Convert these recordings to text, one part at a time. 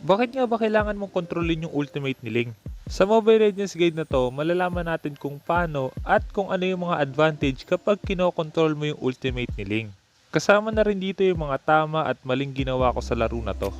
Bakit nga ba kailangan mong kontrolin yung ultimate ni Ling? Sa Mobile Legends guide na to, malalaman natin kung paano at kung ano yung mga advantage kapag kinokontrol mo yung ultimate ni Ling. Kasama na rin dito yung mga tama at maling ginawa ko sa laro na to.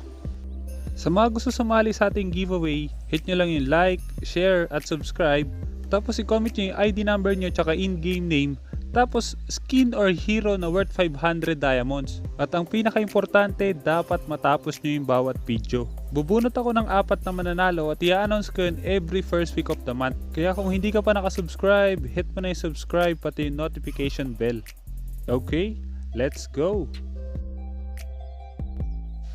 Sa mga gusto sumali sa ating giveaway, hit nyo lang yung like, share at subscribe. Tapos i-comment nyo yung ID number nyo tsaka in-game name. Tapos skin or hero na worth 500 diamonds. At ang pinaka-importante, dapat matapos nyo yung bawat video. Bubunot ako ng 4 na mananalo at i-announce ko yun every first week of the month. Kaya kung hindi ka pa nakasubscribe, hit mo na yung subscribe pati yung notification bell. Okay, let's go!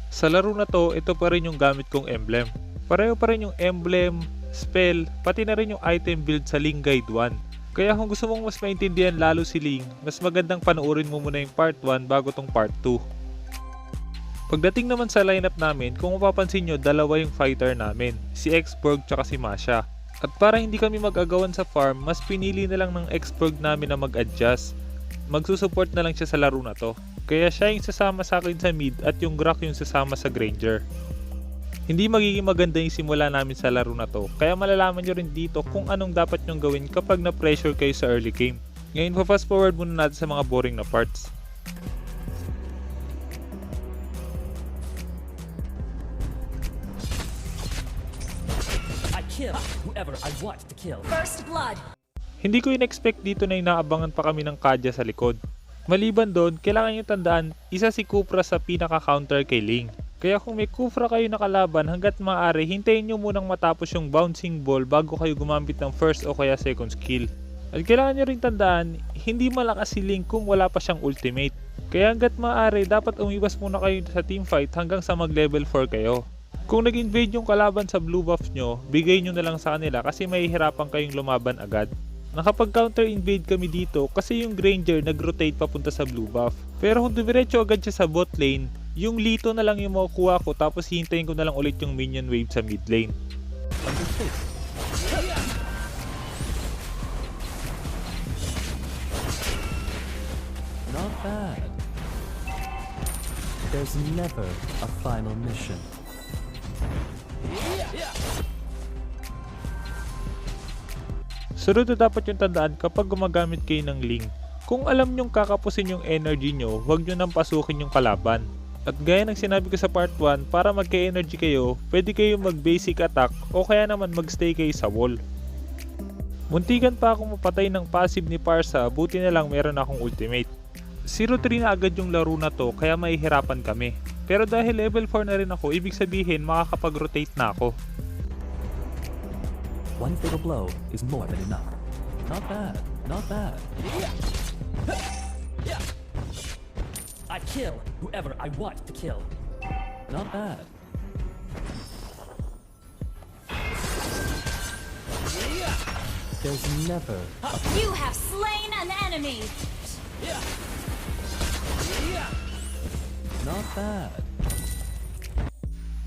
Sa laro na to, ito pa rin yung gamit kong emblem. Pareho pa rin yung emblem, spell, pati na rin yung item build sa Ling Guide 1. Kaya kung gusto mong mas maintindihan lalo si Ling, mas magandang panoorin mo muna yung part 1 bago tong part 2. Pagdating naman sa lineup namin, kung mapapansin nyo, dalawa yung fighter namin, si Xborg tsaka si Masha. At para hindi kami mag-agawan sa farm, mas pinili na lang ng Xborg namin na mag-adjust. Magsusupport na lang siya sa laro na to. Kaya siya yung sasama sa akin sa mid at yung Grak yung sasama sa Granger. Hindi magiging maganda yung simula namin sa laro na to, kaya malalaman nyo rin dito kung anong dapat nyong gawin kapag na-pressure kayo sa early game. Ngayon pa-fast forward muna natin sa mga boring na parts. I kill whoever I want to kill. First blood. Hindi ko in-expect dito na inaabangan pa kami ng Kadya sa likod. Maliban doon, kailangan nyo tandaan, isa si Kupra sa pinaka-counter kay Ling. Kaya kung may Kufra kayo nakalaban, hanggat maaari, hintayin nyo munang matapos yung bouncing ball bago kayo gumamit ng first o kaya second skill. At kailangan nyo rin tandaan, hindi malakas si Ling kung wala pa siyang ultimate. Kaya hanggat maaari, dapat umiwas muna kayo sa teamfight hanggang sa mag level 4 kayo. Kung nag-invade yung kalaban sa blue buff nyo, bigay nyo na lang sa kanila kasi mahihirapan kayong lumaban agad. Nakapag counter invade kami dito kasi yung Granger nag-rotate papunta sa blue buff. Pero kung dumiretso agad siya sa bot lane, yung Lito na lang yung makukuha ko tapos hintayin ko na lang ulit yung minion wave sa mid lane. Not bad. There's never a final mission. Sunod na dapat yung tandaan kapag gumagamit kayo ng Ling. Kung alam nyong kakapusin yung energy nyo, huwag nyo nang pasukin yung kalaban. At gaya ng sinabi ko sa part 1, para magka-energy kayo, pwede kayo mag-basic attack o kaya naman mag-stay kayo sa wall. Muntikan pa akong mapatay ng passive ni Parsa, buti na lang meron akong ultimate. 0-3 na agad yung laro na to kaya mahihirapan kami. Pero dahil level 4 na rin ako, ibig sabihin makakapag-rotate na ako. One fatal blow is more than enough. Not bad. Not bad. I kill whoever I want to kill. Not bad. There's never You have slain an enemy. not bad.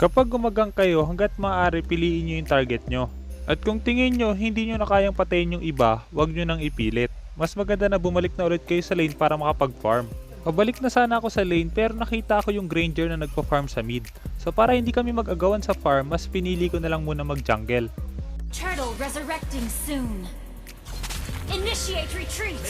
Kapag gumagang kayo, hanggat maaari piliin nyo yung target nyo. At kung tingin nyo hindi nyo na kayang patayin yung iba, huwag nyo nang ipilit. Mas maganda na bumalik na ulit kayo sa lane para makapag-farm. Pabalik na sana ako sa lane pero nakita ko yung Granger na nagpa-farm sa mid. So para hindi kami mag-agawan sa farm, mas pinili ko na lang muna mag-jungle. Turtle resurrecting soon. Initiate retreat.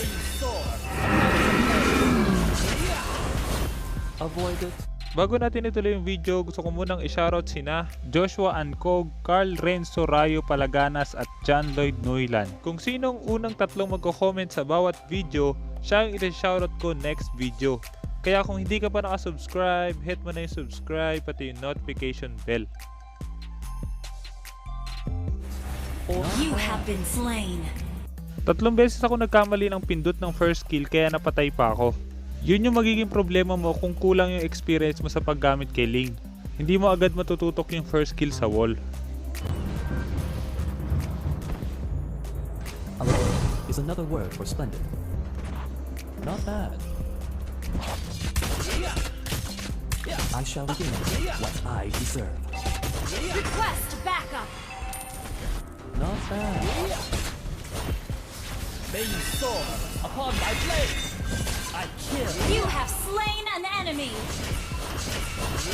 Avoid it. Bago natin ituloy yung video, gusto ko munang i-shoutout sina Joshua Ancog, Carl Renzo Rayo Palaganas at John Lloyd Noylan. Kung sinong unang tatlong magko-comment sa bawat video, siya yung i-shoutout ko next video. Kaya kung hindi ka pa nakasubscribe, hit mo na yung subscribe pati yung notification bell. You have been slain. 3 beses ako nagkamali ng pindot ng first kill kaya napatay pa ako. Yun yung magiging problema mo kung kulang yung experience mo sa paggamit kay Ling. Hindi mo agad matututok yung first kill sa wall. Alone is another word for splendid. Not bad. I shall regain what I deserve. Request backup. Not bad. May you soar upon my blade. I kill. You have slain an enemy.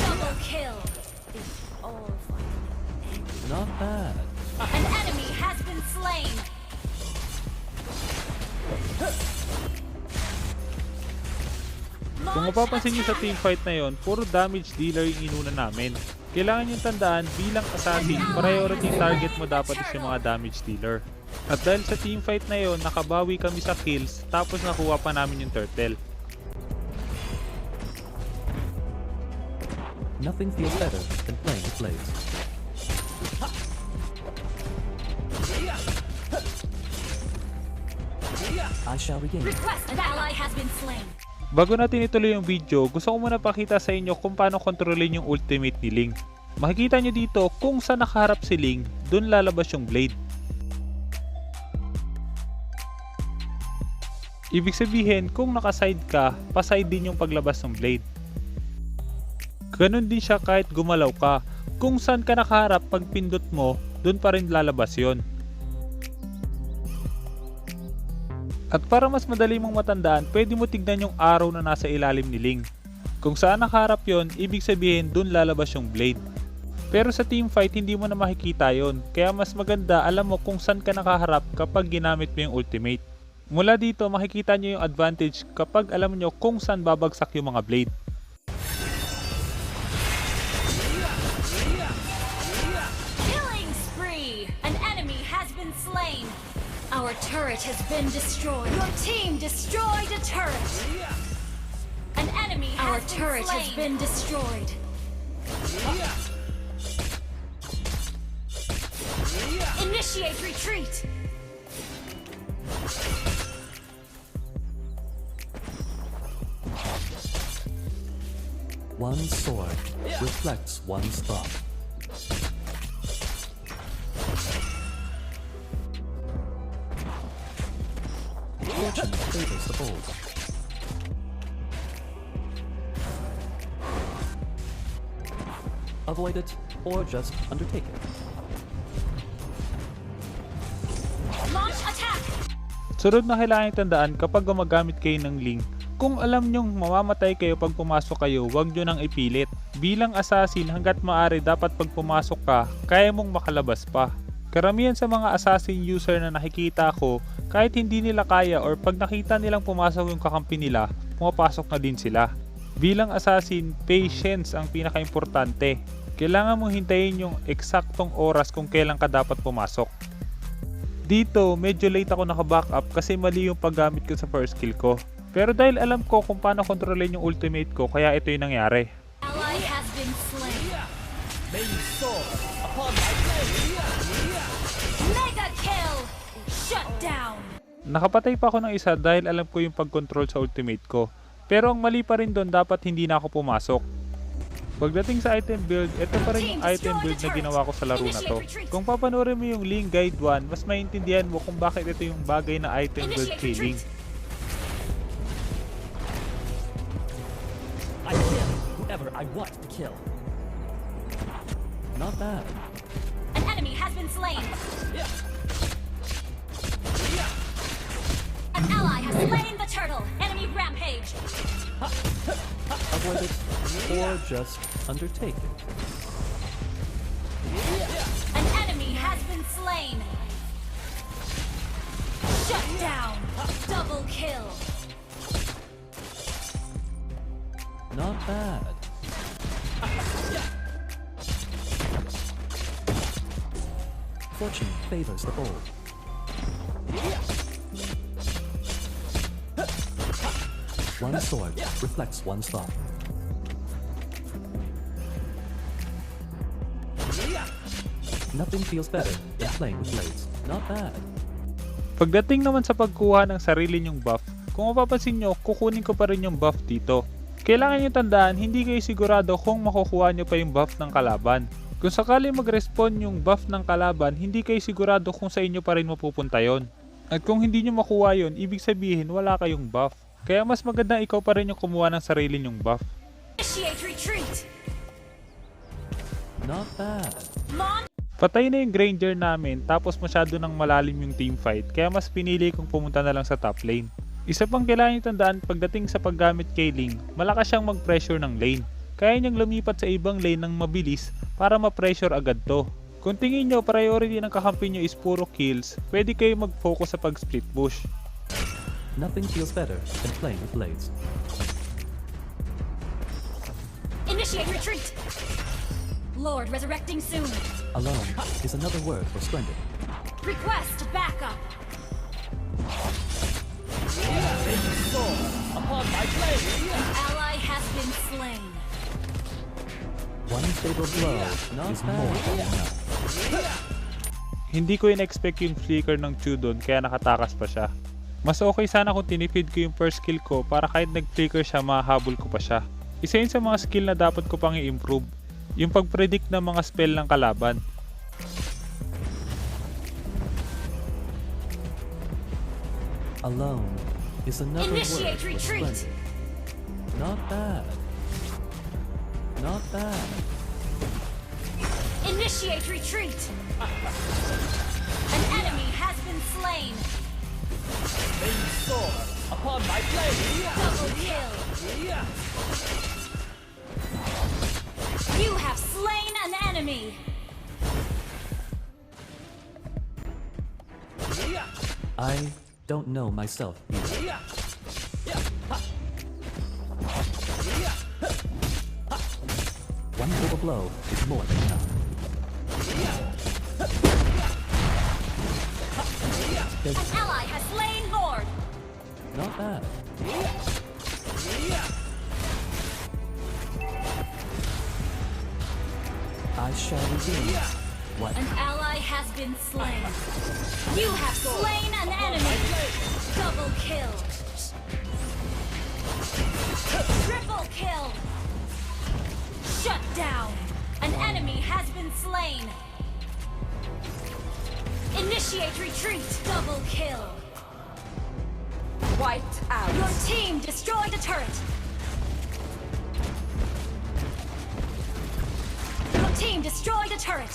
Double kill. If all Not bad. An enemy has been slain. Kung mapapansin nyo sa teamfight na yon, puro damage dealer yung inuna namin. Kailangan nyo tandaan, bilang assassin, priority target mo dapat is yung mga damage dealer. At dahil sa teamfight na yon, nakabawi kami sa kills, tapos nakuha pa namin yung turtle. Nothing feels better than playing with blades. I shall regain. Request an ally has been slain. Bago natin ituloy yung video, gusto ko muna pakita sa inyo kung paano kontrolin yung ultimate ni Ling. Makikita nyo dito kung saan nakaharap si Ling, dun lalabas yung blade. Ibig sabihin, kung nakaside ka, paside din yung paglabas ng blade. Ganon din siya kahit gumalaw ka. Kung saan ka nakaharap pag pindot mo, dun pa rin lalabas yon. At para mas madali mong matandaan, pwede mo tignan yung arrow na nasa ilalim ni Ling. Kung saan nakaharap yon, ibig sabihin dun lalabas yung blade. Pero sa teamfight, hindi mo na makikita yon. Kaya mas maganda alam mo kung saan ka nakaharap kapag ginamit mo yung ultimate. Mula dito, makikita nyo yung advantage kapag alam nyo kung saan babagsak yung mga blade. Killing spree. An enemy has been slain. Our turret has been destroyed. Your team destroyed a turret. An enemy has Our turret has been destroyed. Initiate retreat. One sword reflects one's thought. Fortune favors the bold. Avoid it or just undertake it. Launch attack. Sunod na kailangan tandaan kapag gumagamit kayo ng Ling, kung alam nyong mamamatay kayo pag pumasok kayo, huwag nyo nang ipilit. Bilang assassin, hanggat maaari dapat pag pumasok ka, kaya mong makalabas pa. Karamihan sa mga assassin user na nakikita ko, kahit hindi nila kaya or pag nakita nilang pumasok yung kakampi nila, pumapasok na din sila. Bilang assassin, patience ang pinaka-importante. Kailangan mong hintayin yung eksaktong oras kung kailan ka dapat pumasok. Dito, medyo late ako naka-backup kasi mali yung paggamit ko sa first kill ko. Pero dahil alam ko kung paano kontrolin yung ultimate ko, kaya ito yung nangyari. Ally has been slain. May you soar upon my blade. Mega kill. Shut down. Nakapatay pa ako ng isa dahil alam ko yung pag-control sa ultimate ko. Pero ang mali pa rin doon, dapat hindi na ako pumasok. Pagdating sa item build, ito pa rin yung item build na ginawa ko sa laro na to. Kung papanoorin mo yung Ling Guide 1, mas maintindihan mo kung bakit ito yung bagay na item build kay Ling. I kill whoever I want to kill. Not bad. An enemy has been slain. An ally has slain the turtle. Enemy rampage. Avoid it or just undertake it. An enemy has been slain. Shut down. Double kill. Not bad. Fortune favors the bold. One sword reflects one's thought. Nothing feels better than playing with blades. Not bad. Pagdating naman sa pagkuha ng sarili nyong buff, kung mapapansin nyo, kukunin ko pa rin yung buff dito. Kailangan nyo tandaan, hindi kayo sigurado kung makukuha nyo pa yung buff ng kalaban. Kung sakali mag-respawn yung buff ng kalaban, hindi kayo sigurado kung sa inyo pa rin mapupunta yon. At kung hindi nyo makuha yon, ibig sabihin wala kayong buff. Kaya mas maganda ikaw pa rin yung kumuha ng sarili nyong buff. Initiate retreat. Not bad. Patay na yung Granger namin tapos masyado nang malalim yung teamfight, kaya mas pinili kong pumunta na lang sa top lane. Isa pang kailangan nyo tandaan pagdating sa paggamit kay Ling, malakas siyang mag-pressure ng lane. Kaya niyang lumipat sa ibang lane ng mabilis para ma-pressure agad to. Kung tingin nyo priority ng kakampi nyo is puro kills, pwede kayo mag-focus sa pag-split push. Nothing feels better than playing with blades. Initiate retreat! Lord resurrecting soon. Alone is another word for splendid. Request backup. Upon my blade! An ally has been slain. One fatal blow is more than enough. Hindi ko in-expect yung flicker ng Chudon kaya nakatakas pa siya. Mas okay sana kung tinipid ko yung first skill ko para kahit nag-flicker siya mahabol ko pa siya. Isa yun sa mga skill na dapat ko pang i-improve. Yung pag-predict ng mga spell ng kalaban. Alone is another word Initiate for retreat. splendid. Not bad. Not bad. Initiate retreat. An enemy has been slain. Upon my blade! Double kill. You have slain an enemy. I don't know myself either. One fatal blow is more than enough. An ally has slain Lord. Not bad. I shall redeem what An ally has been slain. You have slain an enemy. Double kill. Triple kill. Shut down. An enemy has been slain. Initiate retreat. Double kill. Wiped out. Your team destroyed a turret. Your team destroyed a turret.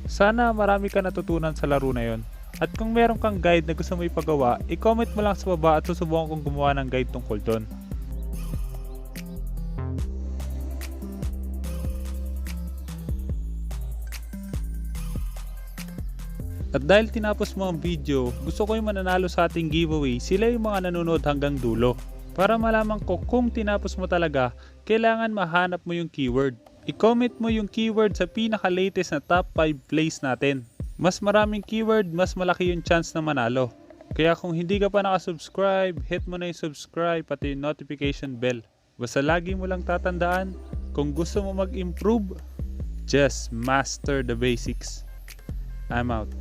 Sana marami ka natutunan sa laro na yon. At kung meron kang guide na gusto mo ipagawa, i-comment mo lang sa baba at susubukan kong gumawa ng guide tungkol doon. At dahil tinapos mo ang video, gusto ko yung mananalo sa ating giveaway, sila yung mga nanonood hanggang dulo. Para malaman ko kung tinapos mo talaga, kailangan mahanap mo yung keyword. I-comment mo yung keyword sa pinaka-latest na top 5 plays natin. Mas maraming keyword, mas malaki yung chance na manalo. Kaya kung hindi ka pa nakasubscribe, hit mo na yung subscribe pati yung notification bell. Basta lagi mo lang tatandaan, kung gusto mo mag-improve, just master the basics. I'm out.